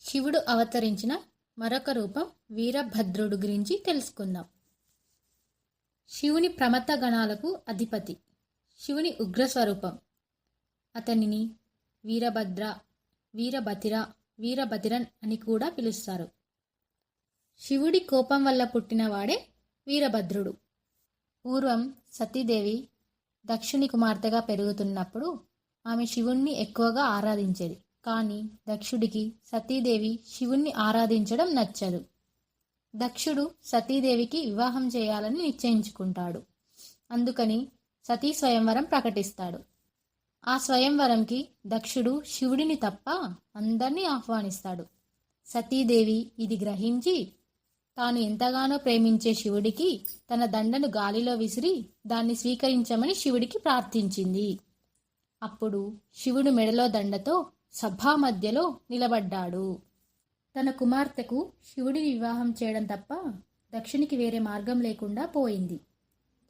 శివుడు అవతరించిన మరొక రూపం వీరభద్రుడు గురించి తెలుసుకుందాం. శివుని ప్రమత్త గణాలకు అధిపతి. శివుని ఉగ్రస్వరూపం. అతనిని వీరభద్ర, వీరభతిర, వీరభతిరన్ అని కూడా పిలుస్తారు. శివుడి కోపం వల్ల పుట్టినవాడే వీరభద్రుడు. పూర్వం సతీదేవి దక్షుని కుమార్తెగా పెరుగుతున్నప్పుడు ఆమె శివుణ్ణి ఎక్కువగా ఆరాధించేది. కానీ దక్షుడికి సతీదేవి శివుణ్ణి ఆరాధించడం నచ్చదు. దక్షుడు సతీదేవికి వివాహం చేయాలని నిశ్చయించుకుంటాడు. అందుకని సతీ స్వయంవరం ప్రకటిస్తాడు. ఆ స్వయంవరంకి దక్షుడు శివుడిని తప్ప అందరినీ ఆహ్వానిస్తాడు. సతీదేవి ఇది గ్రహించి తాను ఎంతగానో ప్రేమించే శివుడికి తన దండను గాలిలో విసిరి దాన్ని స్వీకరించమని శివుడికి ప్రార్థించింది. అప్పుడు శివుడు మెడలో దండతో సభా మధ్యలో నిలబడ్డాడు. తన కుమార్తెకు శివుడిని వివాహం చేయడం తప్ప దక్షునికి వేరే మార్గం లేకుండా పోయింది.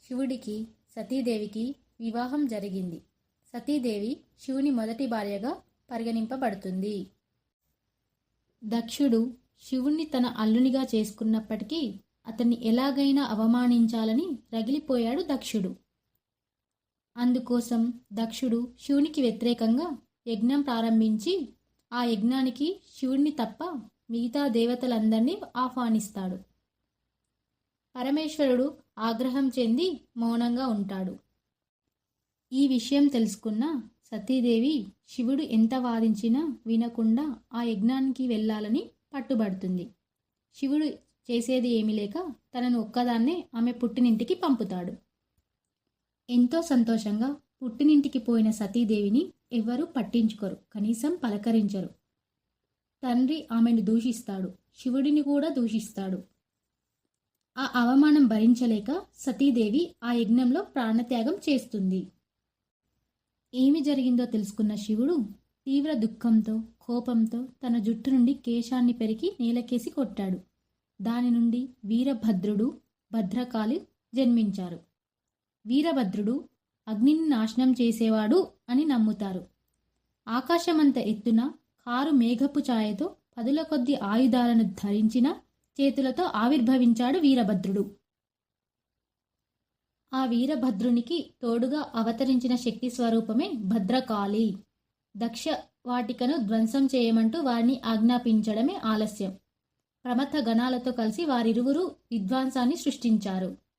శివుడికి సతీదేవికి వివాహం జరిగింది. సతీదేవి శివుని మొదటి భార్యగా పరిగణింపబడుతుంది. దక్షుడు శివుణ్ణి తన అల్లునిగా చేసుకున్నప్పటికీ అతన్ని ఎలాగైనా అవమానించాలని రగిలిపోయాడు దక్షుడు. అందుకోసం దక్షుడు శివునికి వ్యతిరేకంగా యజ్ఞం ప్రారంభించి ఆ యజ్ఞానికి శివుణ్ణి తప్ప మిగతా దేవతలందరినీ ఆహ్వానిస్తాడు. పరమేశ్వరుడు ఆగ్రహం చెంది మౌనంగా ఉంటాడు. ఈ విషయం తెలుసుకున్న సతీదేవి శివుడు ఎంత వాదించినా వినకుండా ఆ యజ్ఞానికి వెళ్ళాలని పట్టుబడుతుంది. శివుడు చేసేది ఏమీ లేక తనను ఒక్కదాన్నే ఆమె పుట్టినింటికి పంపుతాడు. ఎంతో సంతోషంగా పుట్టినింటికి పోయిన సతీదేవిని ఎవ్వరూ పట్టించుకోరు, కనీసం పలకరించరు. తండ్రి ఆమెను దూషిస్తాడు, శివుడిని కూడా దూషిస్తాడు. ఆ అవమానం భరించలేక సతీదేవి ఆ యజ్ఞంలో ప్రాణత్యాగం చేస్తుంది. ఏమి జరిగిందో తెలుసుకున్న శివుడు తీవ్ర దుఃఖంతో కోపంతో తన జుట్టు నుండి కేశాన్ని పెరికి నేలకేసి కొట్టాడు. దాని నుండి వీరభద్రుడు, భద్రకాళి జన్మించారు. వీరభద్రుడు అగ్నిని నాశనం చేసేవాడు అని నమ్ముతారు. ఆకాశమంత ఎత్తున కారు మేఘపు ఛాయతో పదుల కొద్ది ఆయుధాలను ధరించిన చేతులతో ఆవిర్భవించాడు వీరభద్రుడు. ఆ వీరభద్రునికి తోడుగా అవతరించిన శక్తి స్వరూపమే భద్రకాళి. దక్ష వాటికను ధ్వంసం చేయమంటూ వారిని ఆజ్ఞాపించడమే ఆలస్యం. ప్రమథ గణాలతో కలిసి వారిరువురు విధ్వంసాన్ని సృష్టించారు.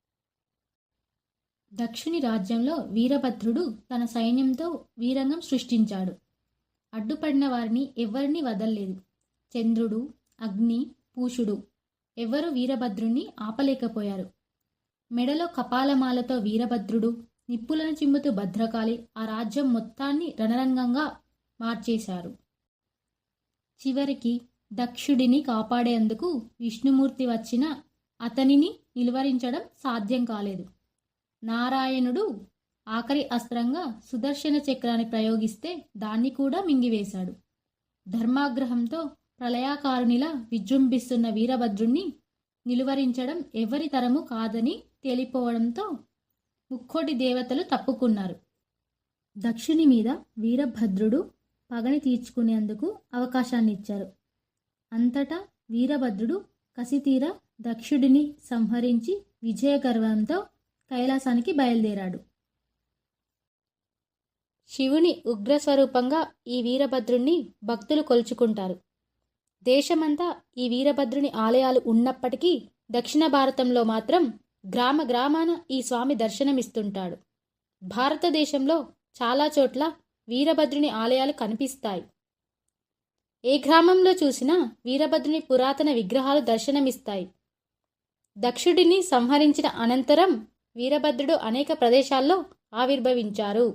దక్షుని రాజ్యంలో వీరభద్రుడు తన సైన్యంతో వీరంగం సృష్టించాడు. అడ్డుపడిన వారిని ఎవ్వరినీ వదల్లేదు. చంద్రుడు, అగ్ని, పూషుడు ఎవ్వరూ వీరభద్రుణ్ణి ఆపలేకపోయారు. మెడలో కపాలమాలతో వీరభద్రుడు, నిప్పులను చిమ్ముతూ భద్రకాళి ఆ రాజ్యం మొత్తాన్ని రణరంగంగా మార్చేశారు. చివరికి దక్షుడిని కాపాడేందుకు విష్ణుమూర్తి వచ్చిన అతనిని నిలువరించడం సాధ్యం కాలేదు. నారాయణుడు ఆఖరి అస్త్రంగా సుదర్శన చక్రాన్ని ప్రయోగిస్తే దాన్ని కూడా మింగివేశాడు. ధర్మాగ్రహంతో ప్రళయాకారునిలా విజృంభిస్తున్న వీరభద్రుణ్ణి నిలువరించడం ఎవరి తరము కాదని తేలిపోవడంతో ముక్కోటి దేవతలు తప్పుకున్నారు. దక్షుని మీద వీరభద్రుడు పగని తీర్చుకునేందుకు అవకాశాన్ని ఇచ్చారు. అంతటా వీరభద్రుడు కసితీర దక్షుడిని సంహరించి విజయగర్వంతో కైలాసానికి బయలుదేరాడు. శివుని ఉగ్రస్వరూపంగా ఈ వీరభద్రుణ్ణి భక్తులు కొలుచుకుంటారు. దేశమంతా ఈ వీరభద్రుని ఆలయాలు ఉన్నప్పటికీ దక్షిణ భారతంలో మాత్రం గ్రామ గ్రామాన ఈ స్వామి దర్శనమిస్తుంటాడు. భారతదేశంలో చాలా చోట్ల వీరభద్రుని ఆలయాలు కనిపిస్తాయి. ఏ గ్రామంలో చూసినా వీరభద్రుని పురాతన విగ్రహాలు దర్శనమిస్తాయి. దక్షుడిని సంహరించిన అనంతరం వీరభద్రుడు అనేక ప్రదేశాల్లో ఆవిర్భవించారు.